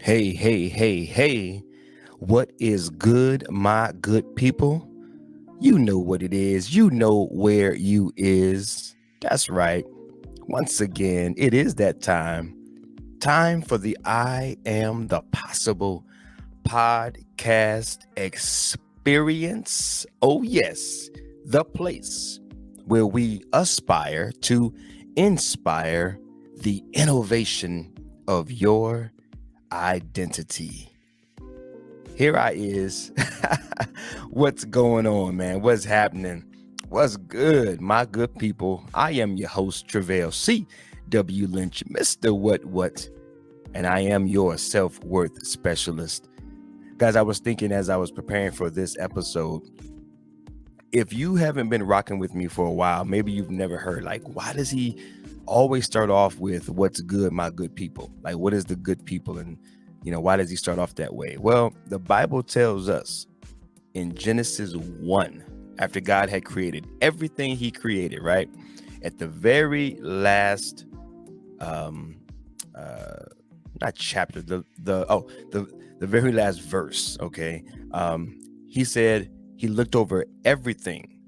Hey, hey, hey, hey. What is good, my good people? You know what it is. You know where you is. That's right. Once again, it is that time. Time for the I Am the Possible podcast experience. Oh, yes, the place where we aspire to inspire the innovation of your identity. Here I is. What's going on, man? What's happening? What's good, my good people? I am your host, Travail C. W. Lynch, Mr. What, and I am your self-worth specialist. Guys, I was thinking as I was preparing for this episode, if you haven't been rocking with me for a while, maybe you've never heard, like, why does he always start off with what's good, my good people? Like, what is the good people? And, why does he start off that way? Well, the Bible tells us in Genesis 1, after God had created everything he created, right? At the very last, not chapter, the very last verse, okay? He said he looked over everything.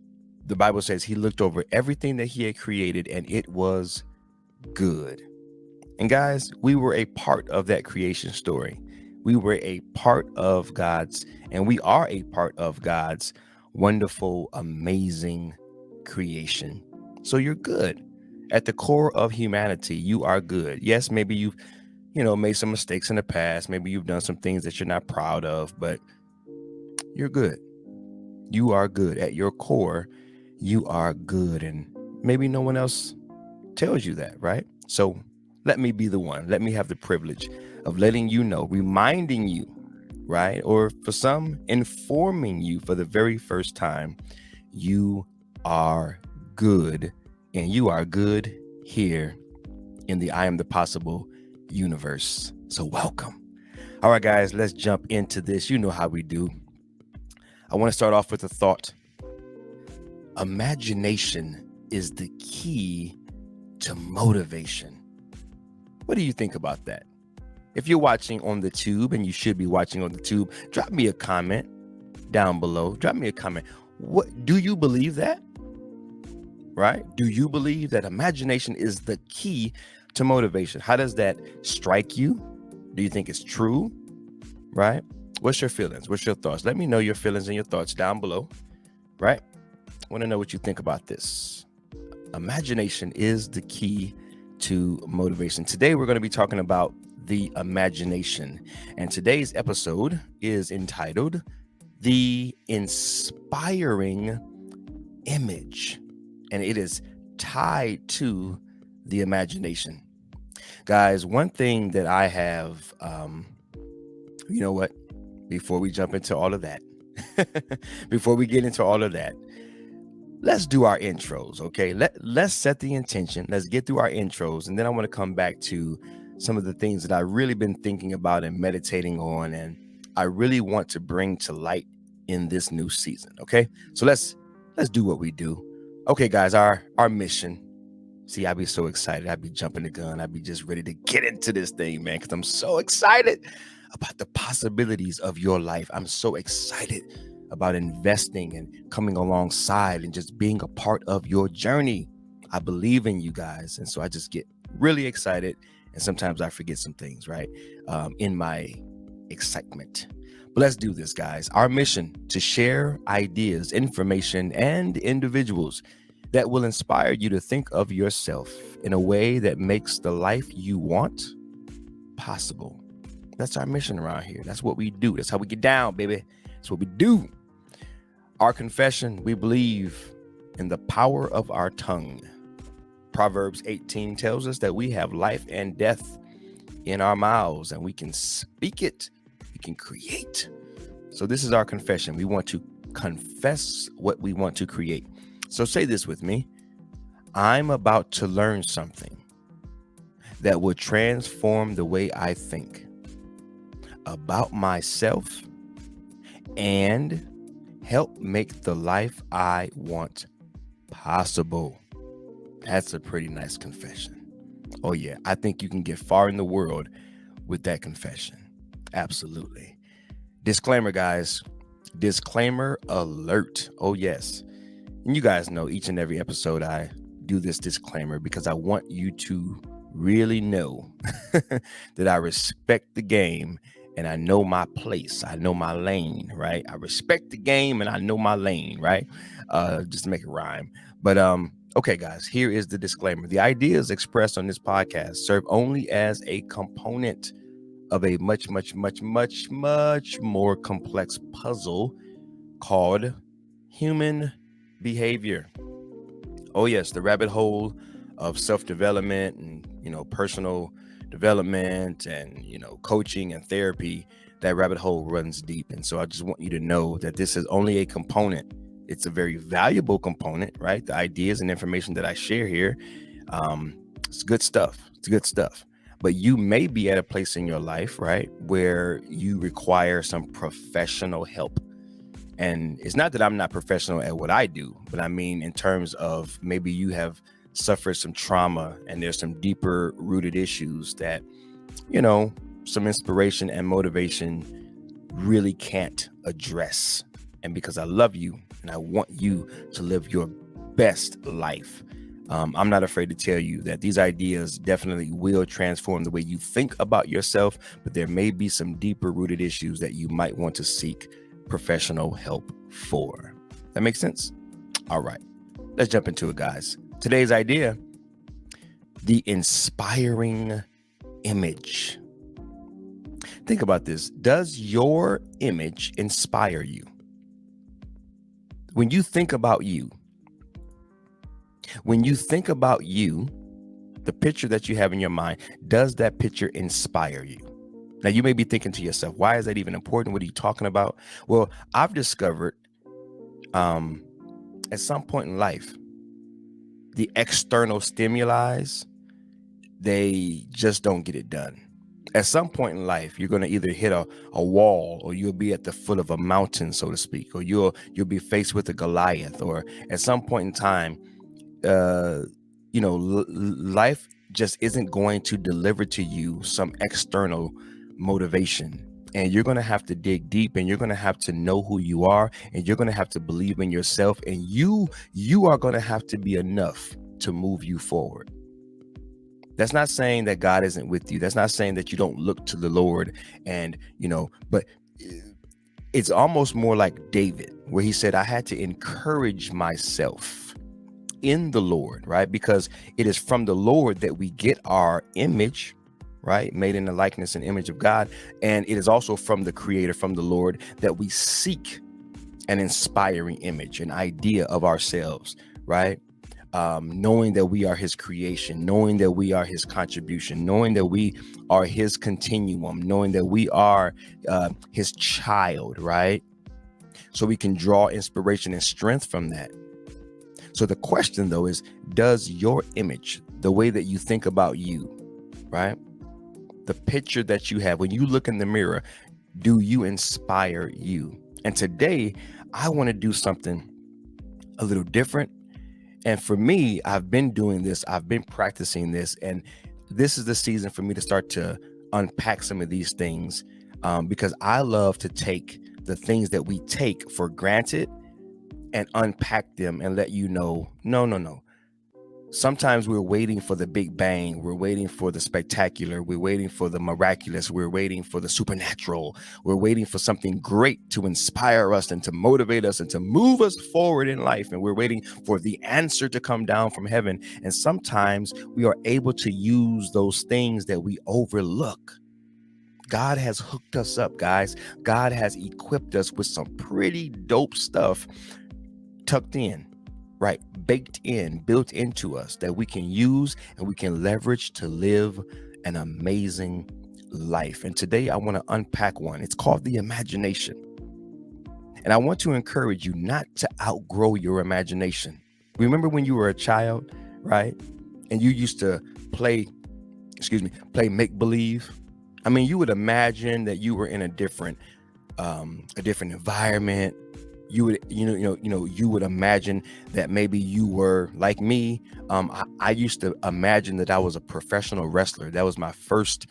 The Bible says he looked over everything that he had created and it was good. And guys, we were a part of that creation story. We were a part of God's, and we are a part of God's wonderful, amazing creation. So you're good. At the core of humanity, you are good. Yes, maybe you've, made some mistakes in the past. Maybe you've done some things that you're not proud of, but you're good. You are good. At your core, you are good. And maybe no one else tells you that, right? So let me be the one. Let me have the privilege of letting you know, reminding you, right? Or for some, informing you for the very first time, you are good. And you are good here in the I Am the Possible universe. So welcome. All right, guys, let's jump into this. You know how we do. I want to start off with a thought. Imagination is the key to motivation. What do you think about that? If you're watching on the tube, and you should be watching on the tube, drop me a comment down below. Drop me a comment. What do you believe that? Right? Do you believe that imagination is the key to motivation? How does that strike you? Do you think it's true? Right? What's your feelings? What's your thoughts? Let me know your feelings and your thoughts down below. Right? I want to know what you think about this. Imagination is the key to motivation. Today, we're going to be talking about the imagination. And today's episode is entitled The Inspiring Image. And it is tied to the imagination. Guys, one thing that I have, you know what? Before we jump into all of that, before we get into all of that, let's do our intros, okay? Let's set the intention. Let's get through our intros. And then I want to come back to some of the things that I've really been thinking about and meditating on, and I really want to bring to light in this new season, okay? So let's do what we do. Okay, guys, our mission. See, I'd be so excited. I'd be jumping the gun. I'd be just ready to get into this thing, man, because I'm so excited about the possibilities of your life. I'm so excited about investing and coming alongside and just being a part of your journey. I believe in you guys. And so I just get really excited. And sometimes I forget some things, right? In my excitement. But let's do this, guys. Our mission to share ideas, information, and individuals that will inspire you to think of yourself in a way that makes the life you want possible. That's our mission around here. That's what we do. That's how we get down, baby. That's what we do. Our confession, we believe in the power of our tongue. Proverbs 18 tells us that we have life and death in our mouths, and we can speak it. We can create. So this is our confession. We want to confess what we want to create. So say this with me. I'm about to learn something that will transform the way I think about myself and help make the life I want possible. That's a pretty nice confession. Oh yeah, I think you can get far in the world with that confession. Absolutely. Disclaimer, guys. Disclaimer alert. Oh yes. And you guys know each and every episode I do this disclaimer because I want you to really know that I respect the game and I know my place. I know my lane, right? I respect the game and I know my lane, right? Just to make it rhyme. But okay, guys, here is the disclaimer. The ideas expressed on this podcast serve only as a component of a much more complex puzzle called human behavior. Oh yes, the rabbit hole of self-development and personal development and coaching and therapy. That rabbit hole runs deep, and so I just want you to know that this is only a component. It's a very valuable component, right? The ideas and information that I share here, it's good stuff. It's good stuff. But you may be at a place in your life, right, where you require some professional help. And it's not that I'm not professional at what I do, but I mean, in terms of maybe you have suffered some trauma and there's some deeper rooted issues that, some inspiration and motivation really can't address. And because I love you and I want you to live your best life, I'm not afraid to tell you that these ideas definitely will transform the way you think about yourself, but there may be some deeper rooted issues that you might want to seek professional help for. That makes sense? All right, let's jump into it, guys. Today's idea: the inspiring image. Think about this. Does your image inspire you? When you think about you, the picture that you have in your mind, does that picture inspire you? Now, you may be thinking to yourself, why is that even important? What are you talking about? Well, I've discovered at some point in life, the external stimuli, they just don't get it done. At some point in life, you're going to either hit a wall, or you'll be at the foot of a mountain, so to speak, or you'll be faced with a Goliath, or at some point in time, life just isn't going to deliver to you some external motivation. And you're going to have to dig deep, and you're going to have to know who you are, and you're going to have to believe in yourself, and you are going to have to be enough to move you forward. That's not saying that God isn't with you. That's not saying that you don't look to the Lord and, but it's almost more like David, where he said, I had to encourage myself in the Lord, right? Because it is from the Lord that we get our image, right? Made in the likeness and image of God. And it is also from the Creator, from the Lord, that we seek an inspiring image, an idea of ourselves, right? Knowing that we are his creation, knowing that we are his contribution, knowing that we are his continuum, knowing that we are his child, right? So we can draw inspiration and strength from that. So the question, though, is, does your image, the way that you think about you, right? The picture that you have when you look in the mirror, do you inspire you? And today, I want to do something a little different. And for me, I've been doing this. I've been practicing this. And this is the season for me to start to unpack some of these things, because I love to take the things that we take for granted and unpack them and let you know, no. Sometimes we're waiting for the big bang. We're waiting for the spectacular. We're waiting for the miraculous. We're waiting for the supernatural. We're waiting for something great to inspire us and to motivate us and to move us forward in life. And we're waiting for the answer to come down from heaven. And sometimes we are able to use those things that we overlook. God has hooked us up, guys. God has equipped us with some pretty dope stuff tucked in, right? Baked in, built into us, that we can use and we can leverage to live an amazing life. And today I want to unpack one. It's called the imagination. And I want to encourage you not to outgrow your imagination. Remember when you were a child, right? And you used to play make-believe. You would imagine that you were in a different environment. you would imagine that maybe you were like me. I used to imagine that I was a professional wrestler. That was my first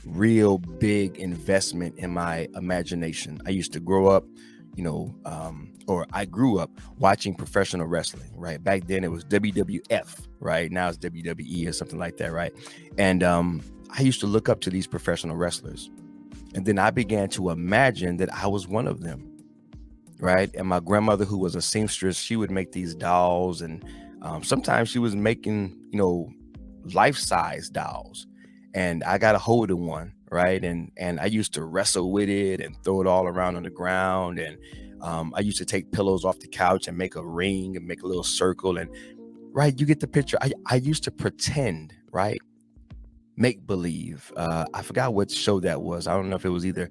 real big investment in my imagination. I used to grow up, or I grew up watching professional wrestling, right? Back then it was WWF, right? Now it's WWE or something like that, right? And I used to look up to these professional wrestlers. And then I began to imagine that I was one of them, right? And my grandmother, who was a seamstress, she would make these dolls, and sometimes she was making, life-size dolls. And I got a hold of one, right? And I used to wrestle with it and throw it all around on the ground. And I used to take pillows off the couch and make a ring and make a little circle. And right, you get the picture. I used to pretend, right? Make believe. I forgot what show that was. I don't know if it was either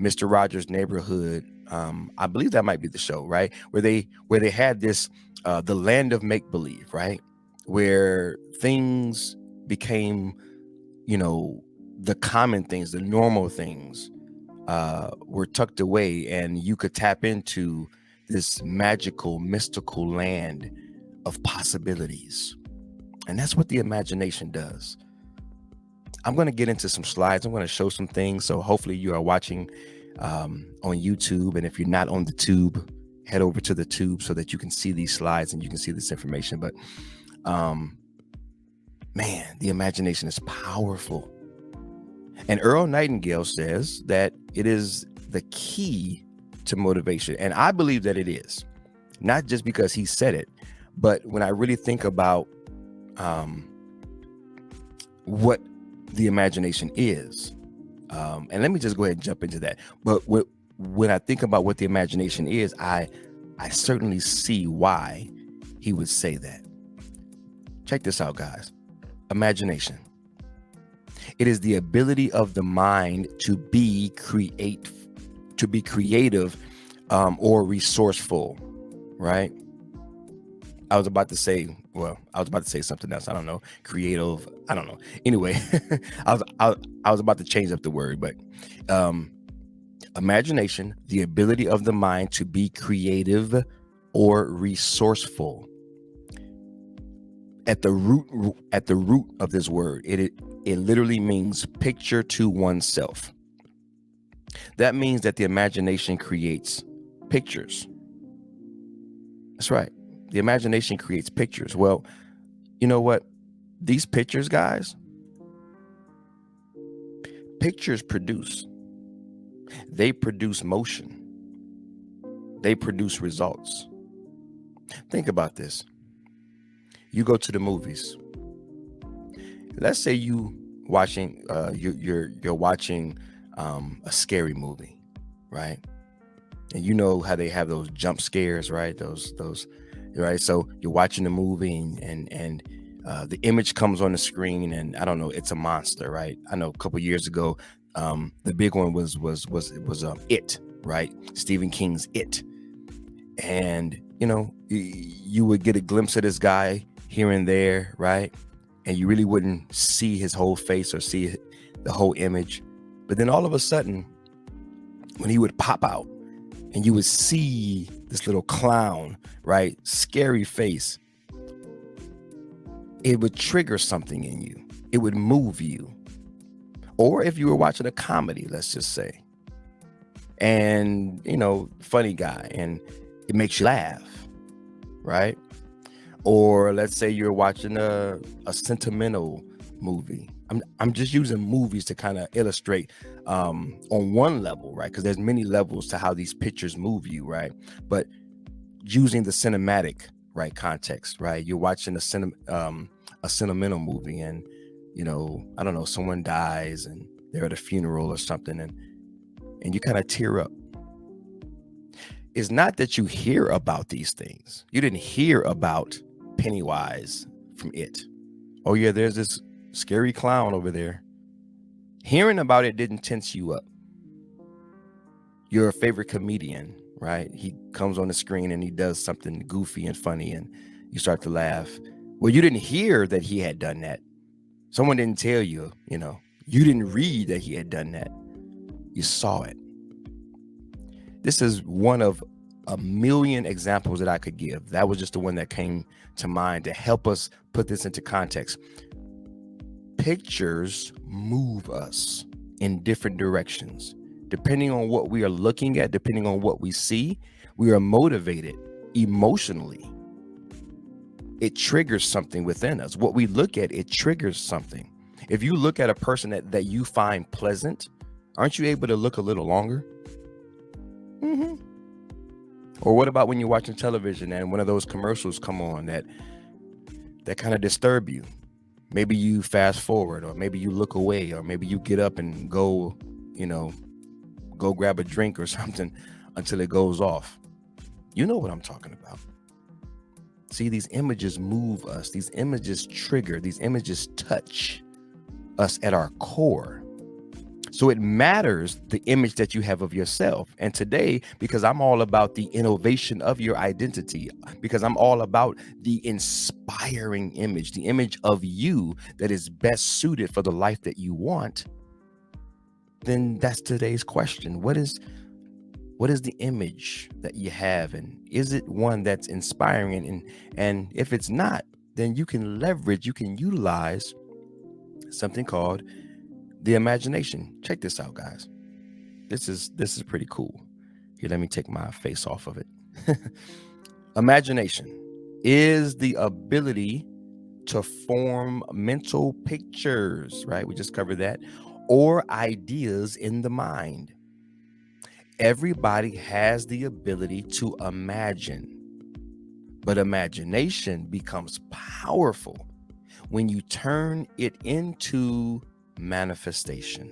Mr. Rogers' Neighborhood. I believe that might be the show, right? Where they had this, the land of make believe, right? Where things became, the common things, the normal things, were tucked away, and you could tap into this magical, mystical land of possibilities. And that's what the imagination does. I'm going to get into some slides. I'm going to show some things. So hopefully you are watching on YouTube. And if you're not on the tube, head over to the tube so that you can see these slides and you can see this information. But man, the imagination is powerful. And Earl Nightingale says that it is the key to motivation. And I believe that it is, not just because he said it, but when I really think about what the imagination is. And let me just go ahead and jump into that. But when I think about what the imagination is, I certainly see why he would say that. Check this out, guys. Imagination. It is the ability of the mind to be creative or resourceful, right? I was about to say something else. I don't know. Creative. I don't know. Anyway, I was about to change up the word, but imagination, the ability of the mind to be creative or resourceful. At the root of this word, it literally means picture to oneself. That means that the imagination creates pictures. That's right. The imagination creates pictures. Well, you know what? These pictures, guys, pictures produce. They produce motion. They produce results. Think about this. You go to the movies. Let's say you're watching a scary movie, right? And you know how they have those jump scares, right? Those right. So you're watching the movie and the image comes on the screen, and I don't know, it's a monster, right? I know a couple years ago, the big one was It, right? Stephen King's It. And you would get a glimpse of this guy here and there, right? And you really wouldn't see his whole face or see the whole image. But then all of a sudden, when he would pop out and you would see this little clown, right? Scary face. It would trigger something in you. It would move you. Or if you were watching a comedy, let's just say, and, funny guy, and it makes you laugh, right? Or let's say you're watching a sentimental movie. I'm just using movies to kind of illustrate on one level, right? Because there's many levels to how these pictures move you, right? But using the cinematic, right, context, right? You're watching a sentimental movie, and I don't know, someone dies and they're at a funeral or something, and you kind of tear up. It's not that you hear about these things. You didn't hear about Pennywise from It. Oh yeah, there's this scary clown over there. Hearing about it didn't tense you up. Your favorite comedian, right? He comes on the screen and he does something goofy and funny, and you start to laugh. Well, you didn't hear that he had done that. Someone didn't tell you, you didn't read that he had done that. You saw it. This is one of a million examples that I could give. That was just the one that came to mind to help us put this into context. Pictures move us in different directions. Depending on what we are looking at, depending on what we see, we are motivated emotionally. It triggers something within us. What we look at, it triggers something. If you look at a person that you find pleasant, aren't you able to look a little longer? Or what about when you're watching television and one of those commercials come on that kind of disturb you? Maybe you fast forward, or maybe you look away, or maybe you get up and go grab a drink or something until it goes off. You know what I'm talking about. See, these images move us. These images trigger. These images touch us at our core. So it matters the image that you have of yourself. And today, because I'm all about the innovation of your identity, because I'm all about the inspiring image, the image of you that is best suited for the life that you want, then that's today's question. What is the image that you have? And is it one that's inspiring? And if it's not, then you can utilize something called the imagination. Check this out, guys. This is pretty cool. Here, let me take my face off of it. Imagination is the ability to form mental pictures, right? We just covered that, or ideas in the mind. Everybody has the ability to imagine, but imagination becomes powerful when you turn it into manifestation.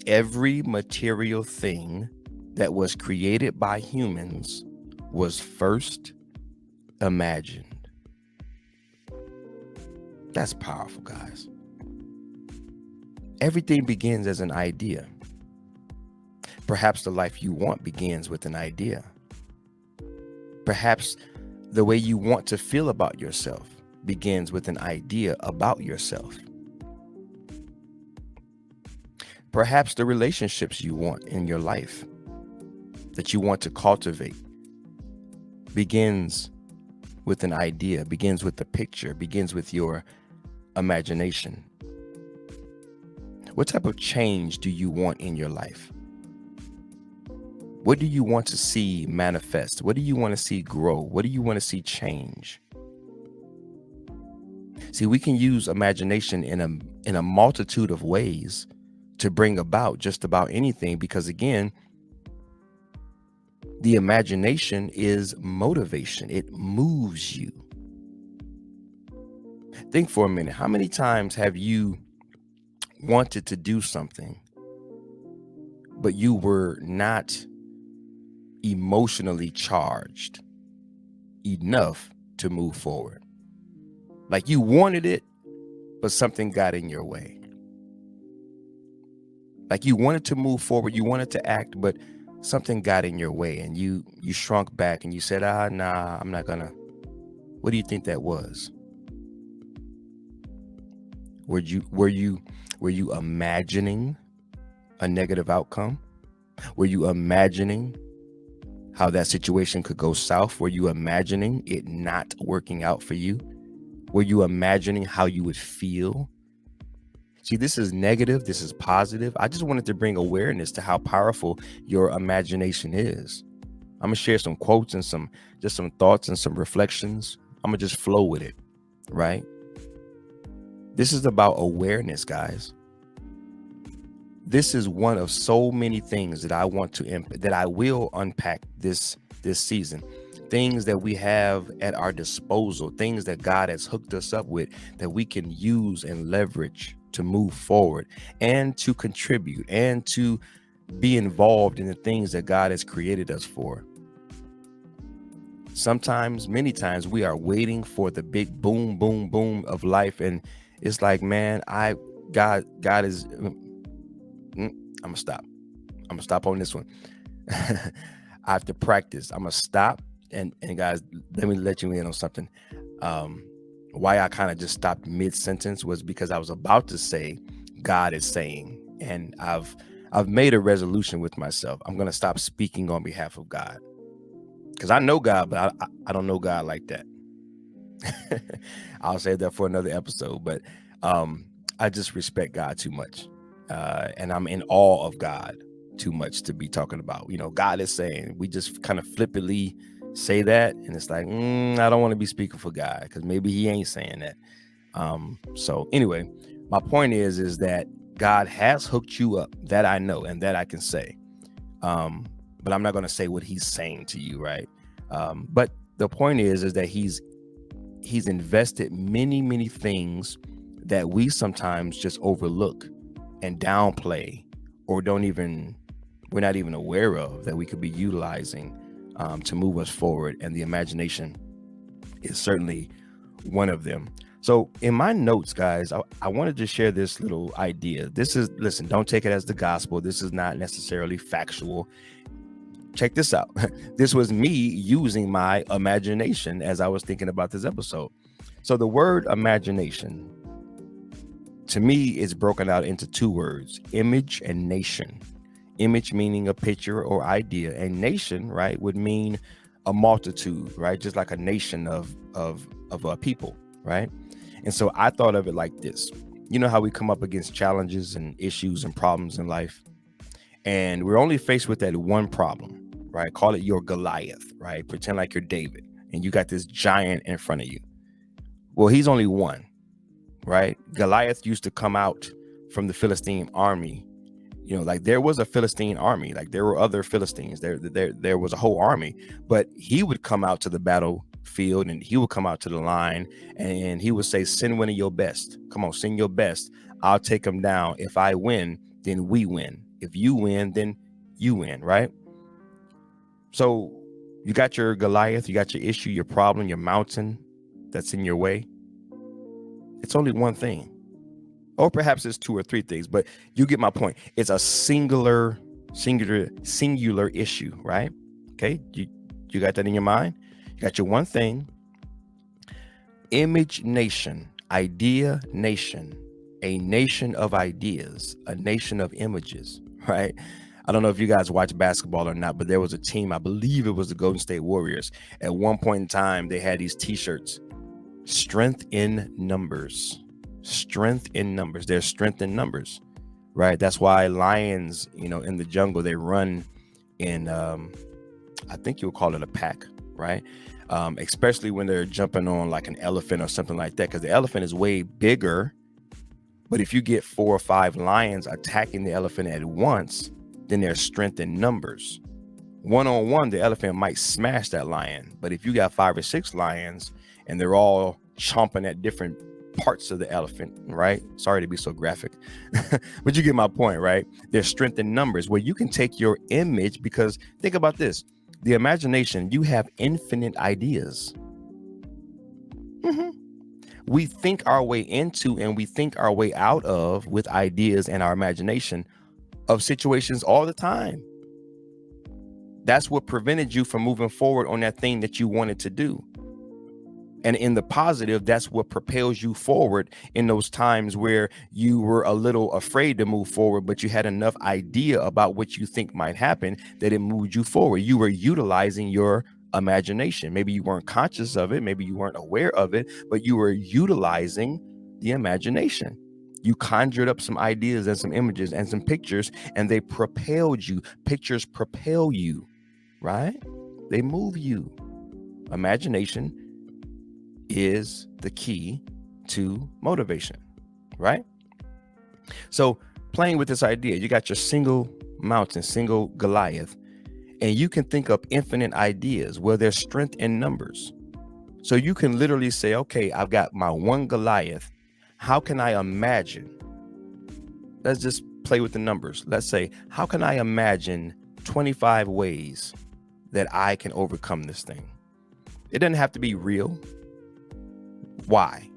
Every material thing that was created by humans was first imagined. That's powerful, guys. Everything begins as an idea. Perhaps the life you want begins with an idea. Perhaps the way you want to feel about yourself begins with an idea about yourself. Perhaps the relationships you want in your life that you want to cultivate begins with an idea, begins with a picture, begins with your imagination. What type of change do you want in your life? What do you want to see manifest? What do you want to see grow? What do you want to see change? See, we can use imagination in a multitude of ways to bring about just about anything, because again, the imagination is motivation. It moves you. Think for a minute. How many times have you wanted to do something, but you were not emotionally charged enough to move forward? Like you wanted it, but something got in your way. Like you wanted to move forward, you wanted to act, but something got in your way and you shrunk back and you said, nah, I'm not gonna. What do you think that was? Were you imagining a negative outcome? Were you imagining how that situation could go south? Were you imagining it not working out for you? Were you imagining how you would feel? See, this is negative. This is positive. I just wanted to bring awareness to how powerful your imagination is. I'm going to share some quotes and some thoughts and some reflections. I'm going to just flow with it, right? This is about awareness, guys. This is one of so many things that I will unpack this season. Things that we have at our disposal, things that God has hooked us up with that we can use and leverage to move forward and to contribute and to be involved in the things that God has created us for. Sometimes, many times, we are waiting for the big boom, boom, boom of life. And it's like, man, God is, I'm gonna stop. I'm gonna stop on this one. I have to practice. I'm gonna stop. And guys, let me let you in on something. Why I kind of just stopped mid-sentence was because I was about to say, God is saying, and I've made a resolution with myself. I'm going to stop speaking on behalf of God. Because I know God, but I don't know God like that. I'll save that for another episode. But I just respect God too much. And I'm in awe of God too much to be talking about. God is saying, we just kind of flippantly say that. And it's like, I don't want to be speaking for God because maybe he ain't saying that. So anyway, my point is that God has hooked you up, that I know and that I can say. But I'm not going to say what he's saying to you, right? But the point is that he's invested many things that we sometimes just overlook and downplay, or we're not even aware of, that we could be utilizing to move us forward. And the imagination is certainly one of them. So in my notes, guys, I wanted to share this little idea. Listen, don't take it as the gospel. This is not necessarily factual. Check this out. This was me using my imagination as I was thinking about this episode. So the word imagination, to me, is broken out into two words: image and nation. Image meaning a picture or idea, and nation, right, would mean a multitude, right? Just like a nation of people, right? And so I thought of it like this. You know how we come up against challenges and issues and problems in life, and we're only faced with that one problem, right? Call it your Goliath, right? Pretend like you're David and you got this giant in front of you. Well, he's only one, right? Goliath used to come out from the Philistine army. Like there was a Philistine army, like there were other Philistines, there was a whole army, but he would come out to the battlefield and he would come out to the line and he would say, send one of your best. Come on, send your best. I'll take them down. If I win, then we win. If you win, then you win, right? So you got your Goliath, you got your issue, your problem, your mountain that's in your way. It's only one thing. Or perhaps it's two or three things, but you get my point. It's a singular issue, right? Okay, you got that in your mind? You got your one thing. Image nation, idea nation, a nation of ideas, a nation of images, right? I don't know if you guys watch basketball or not, but there was a team, I believe it was the Golden State Warriors. At one point in time, they had these t-shirts, strength in numbers. Strength in numbers. There's strength in numbers, right? That's why lions, in the jungle, they run in, I think you would call it a pack, right? Especially when they're jumping on like an elephant or something like that, because the elephant is way bigger. But if you get 4 or 5 lions attacking the elephant at once, then there's strength in numbers. One-on-one, the elephant might smash that lion. But if you got 5 or 6 lions and they're all chomping at different parts of the elephant, right? Sorry to be so graphic, but you get my point, right? There's strength in numbers where you can take your image, because think about this, the imagination, you have infinite ideas. We think our way into and we think our way out of with ideas and our imagination of situations all the time. That's what prevented you from moving forward on that thing that you wanted to do. And in the positive, that's what propels you forward in those times where you were a little afraid to move forward, but you had enough idea about what you think might happen that it moved you forward. You were utilizing your imagination. Maybe you weren't conscious of it. Maybe you weren't aware of it, but you were utilizing the imagination. You conjured up some ideas and some images and some pictures, and they propelled you. Pictures propel you, right? They move you. Imagination is the key to motivation, right? So playing with this idea, you got your single mountain, single Goliath, and you can think up infinite ideas where there's strength in numbers. So you can literally say, okay, I've got my one Goliath. How can I imagine? Let's just play with the numbers. Let's say, how can I imagine 25 ways that I can overcome this thing? It doesn't have to be real. Why?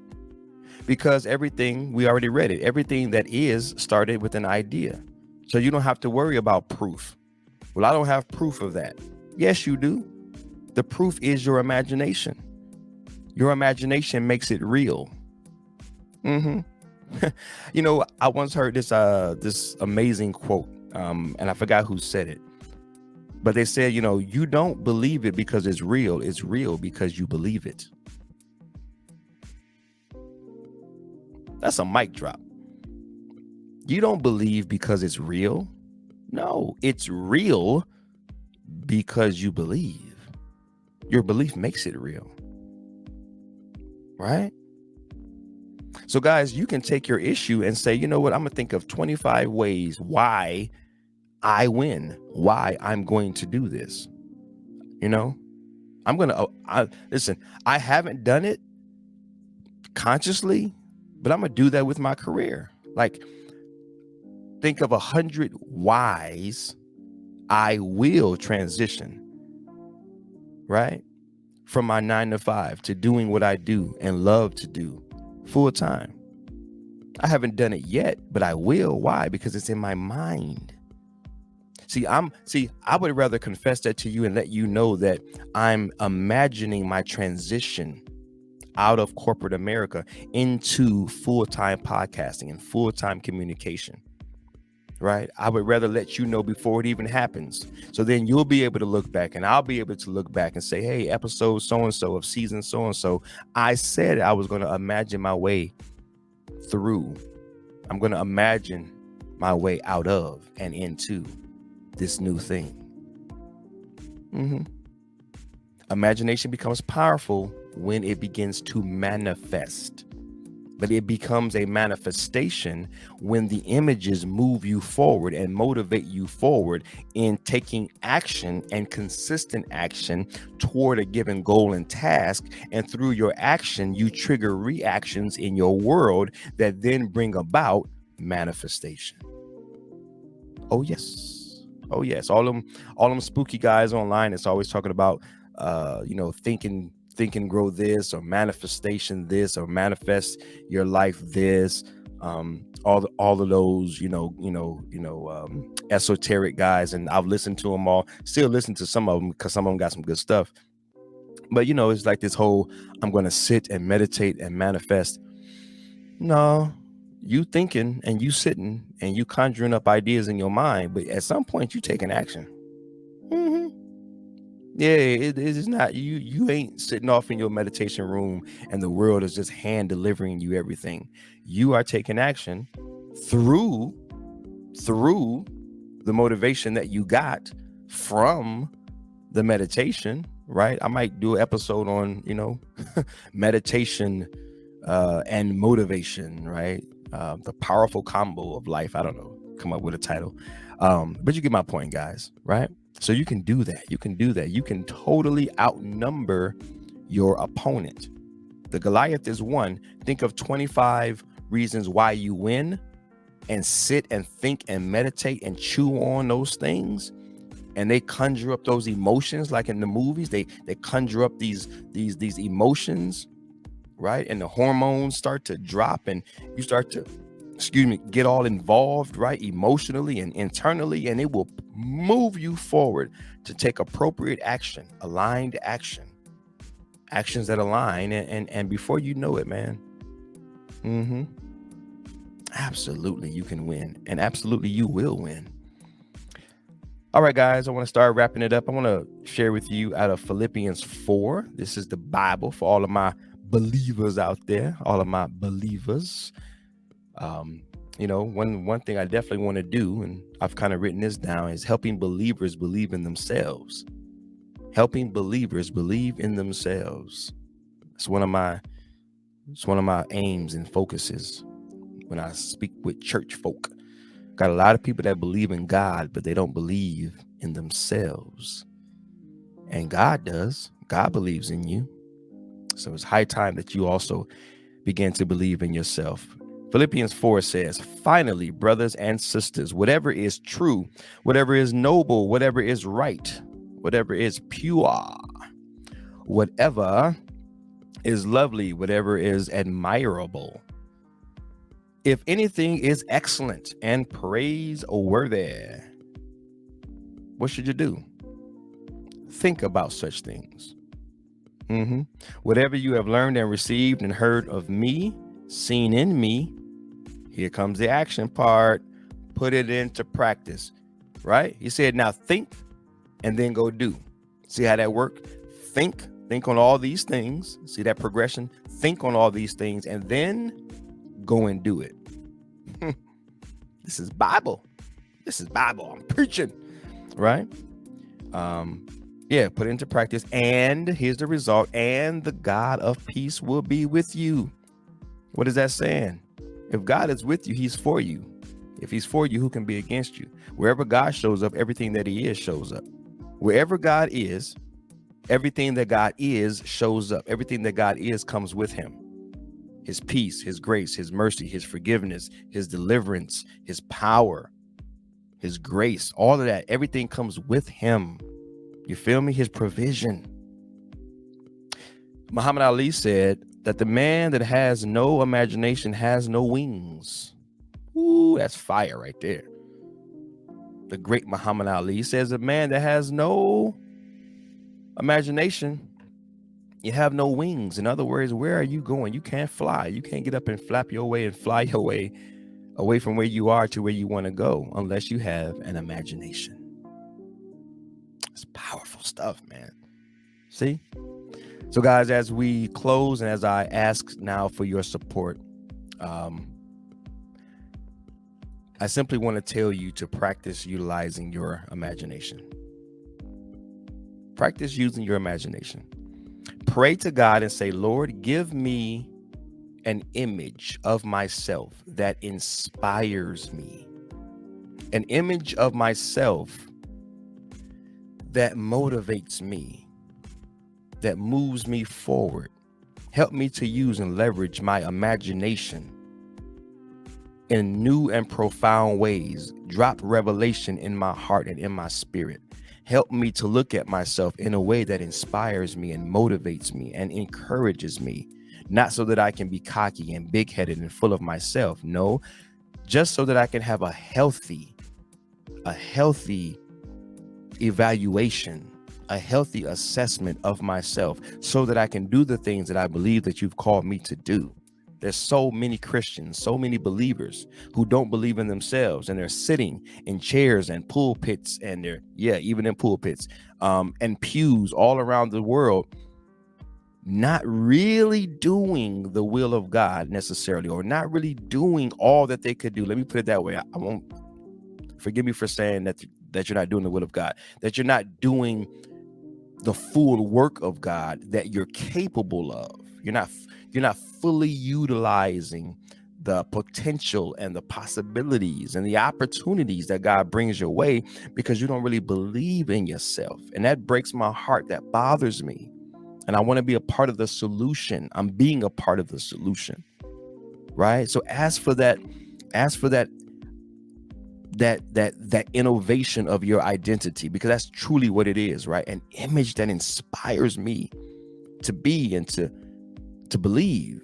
Because everything, we already read it. Everything that is started with an idea. So you don't have to worry about proof. Well, I don't have proof of that. Yes, you do. The proof is your imagination. Your imagination makes it real. I once heard this amazing quote, and I forgot who said it. But they said, you don't believe it because it's real. It's real because you believe it. That's a mic drop. You don't believe because it's real. No, it's real because you believe. Your belief makes it real. Right? So guys, you can take your issue and say, you know what? I'm going to think of 25 ways why I win, why I'm going to do this. I'm going to listen. I haven't done it consciously, but I'm going to do that with my career. Like, think of 100 whys I will transition, right? From my 9 to 5 to doing what I do and love to do full time. I haven't done it yet, but I will. Why? Because it's in my mind. I would rather confess that to you and let you know that I'm imagining my transition out of corporate America into full-time podcasting and full-time communication. Right? I would rather let you know before it even happens. So then you'll be able to look back and I'll be able to look back and say, hey, episode so-and-so of season so-and-so, I said I was going to imagine my way through. I'm going to imagine my way out of and into this new thing. Imagination becomes powerful when it begins to manifest. But it becomes a manifestation when the images move you forward and motivate you forward in taking action and consistent action toward a given goal and task. And through your action, you trigger reactions in your world that then bring about manifestation. Oh, yes. Oh, yes. All them spooky guys online, it's always talking about, think and grow this, or manifestation this, or manifest your life this. All of those, esoteric guys, and I've listened to them all. Still listen to some of them because some of them got some good stuff. But it's like this whole I'm going to sit and meditate and manifest. No, you thinking and you sitting and you conjuring up ideas in your mind, but at some point you taking action. Yeah, it is not you ain't sitting off in your meditation room and the world is just hand delivering you everything. You are taking action through the motivation that you got from the meditation, right? I might do an episode on, meditation and motivation, right? The powerful combo of life. I don't know, come up with a title. But you get my point, guys, right? So you can do that. You can totally outnumber your opponent. The Goliath is one. Think of 25 reasons why you win and sit and think and meditate and chew on those things. And they conjure up those emotions like in the movies. They conjure up these emotions, right? And the hormones start to drop and you start to get all involved, right? Emotionally and internally, and it will move you forward to take appropriate action, aligned actions that align. And before you know it, man, absolutely you can win, and absolutely you will win. All right, guys, I want to start wrapping it up. I want to share with you out of Philippians 4. This is the Bible for all of my believers out there, all of my believers. One thing I definitely want to do, and I've kind of written this down, is helping believers believe in themselves. Helping believers believe in themselves. It's one of my aims and focuses when I speak with church folk. Got a lot of people that believe in God, but they don't believe in themselves. And God does. God believes in you. So it's high time that you also begin to believe in yourself. Philippians 4 says, finally, brothers and sisters, whatever is true, whatever is noble, whatever is right, whatever is pure, whatever is lovely, whatever is admirable, if anything is excellent and praiseworthy, what should you do? Think about such things. Whatever you have learned and received and heard of me, seen in me, here comes the action part. Put it into practice, right? He said, now think and then go do. See how that work? Think on all these things. See that progression? Think on all these things and then go and do it. This is Bible. I'm preaching, right? Put it into practice, and here's the result. And the God of peace will be with you. What is that saying? If God is with you, he's for you. If he's for you, who can be against you? Wherever God shows up, everything that he is shows up. Wherever God is, everything that God is shows up. Everything that God is comes with him. His peace, his grace, his mercy, his forgiveness, his deliverance, his power, his grace, all of that, everything comes with him. You feel me? His provision. Muhammad Ali said that the man that has no imagination has no wings. Ooh, that's fire right there. The great Muhammad Ali says a man that has no imagination, you have no wings. In other words, where are you going? You can't fly. You can't get up and flap your way and fly your way away from where you are to where you want to go unless you have an imagination. It's powerful stuff, man. See? So guys, as we close and as I ask now for your support, I simply want to tell you to practice utilizing your imagination. Practice using your imagination. Pray to God and say, Lord, give me an image of myself that inspires me. An image of myself that motivates me, that moves me forward. Help me to use and leverage my imagination in new and profound ways. Drop revelation in my heart and in my spirit. Help me to look at myself in a way that inspires me and motivates me and encourages me, not so that I can be cocky and big-headed and full of myself. No, just so that I can have a healthy evaluation, a healthy assessment of myself, so that I can do the things that I believe that you've called me to do. There's so many Christians, so many believers who don't believe in themselves, and they're sitting in chairs and pulpits, and they're, even in pulpits, and pews all around the world, not really doing the will of God necessarily, or not really doing all that they could do. Let me put it that way. I won't, forgive me for saying that you're not doing the will of God, that you're not doing the full work of God that you're capable of. You're not fully utilizing the potential and the possibilities and the opportunities that God brings your way because you don't really believe in yourself. And that breaks my heart. That bothers me. And I want to be a part of the solution. I'm being a part of the solution. Right? So ask for that innovation of your identity, because that's truly what it is, right? An image that inspires me to be and to believe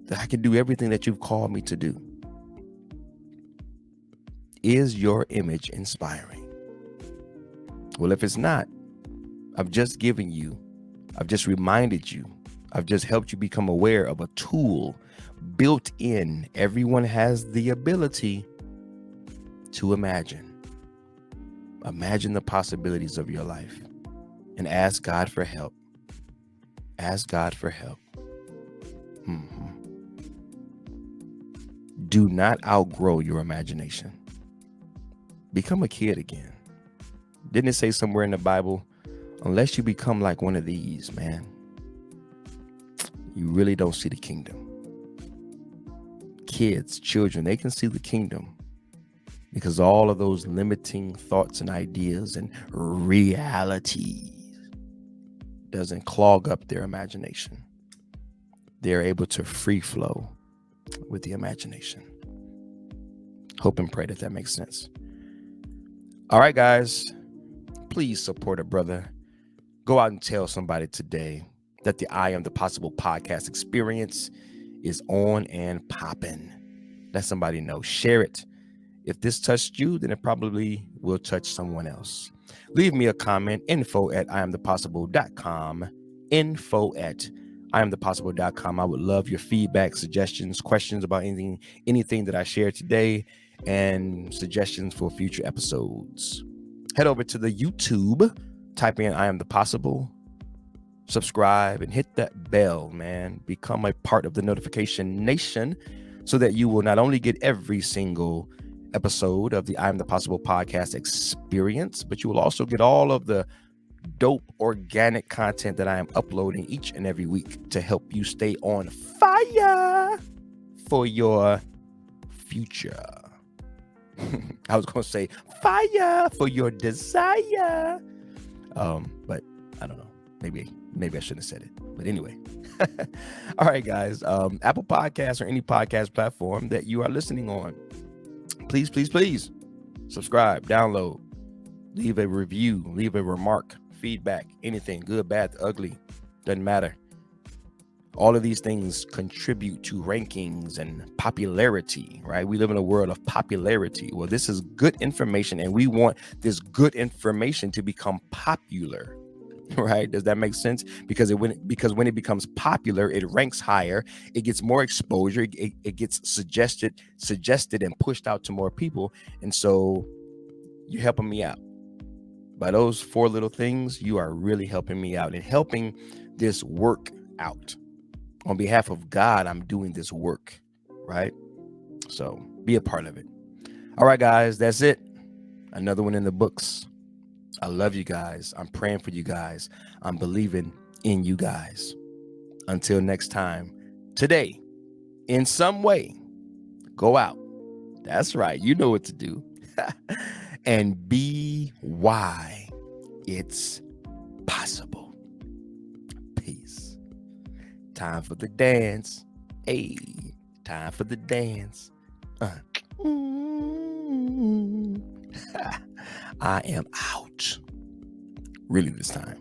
that I can do everything that you've called me to do. Is your image inspiring? Well, if it's not, I've just reminded you, I've just helped you become aware of a tool built in. Everyone has the ability to imagine. Imagine the possibilities of your life and ask God for help. Ask God for help. Do not outgrow your imagination. Become a kid again. Didn't it say somewhere in the Bible, unless you become like one of these, man, you really don't see the kingdom. Kids, children, they can see the kingdom because all of those limiting thoughts and ideas and reality doesn't clog up their imagination. They're able to free flow with the imagination. Hope and pray that makes sense. All right, guys, please support a brother. Go out and tell somebody today that the I Am the Possible podcast experience is on and popping. Let somebody know. Share it. If this touched you, then it probably will touch someone else. Leave me a comment, info@iamthepossible.com, info@iamthepossible.com. I would love your feedback, suggestions, questions about anything that I shared today, and suggestions for future episodes. Head over to the YouTube, type in I Am the Possible, subscribe, and hit that bell, man. Become a part of the notification nation so that you will not only get every single episode of the I Am the Possible podcast experience, but you will also get all of the dope organic content that I am uploading each and every week to help you stay on fire for your future. I was going to say fire for your desire. But I don't know. Maybe I shouldn't have said it. But anyway. All right, guys. Apple Podcasts or any podcast platform that you are listening on, please subscribe, download, leave a review, leave a remark, feedback, anything, good, bad, ugly, doesn't matter. All of these things contribute to rankings and popularity, right? We live in a world of popularity. Well, this is good information, and we want this good information to become popular, right? Does that make sense? Because when it becomes popular, it ranks higher, it gets more exposure, it gets suggested and pushed out to more people. And so you're helping me out. By those 4 little things, you are really helping me out and helping this work out. On behalf of God, I'm doing this work, right? So be a part of it. All right, guys, that's it. Another one in the books. I love you guys. I'm praying for you guys. I'm believing in you guys. Until next time, today, in some way, go out. That's right. You know what to do. And be why it's possible. Peace. Time for the dance. Hey, time for the dance. I am out. Really this time.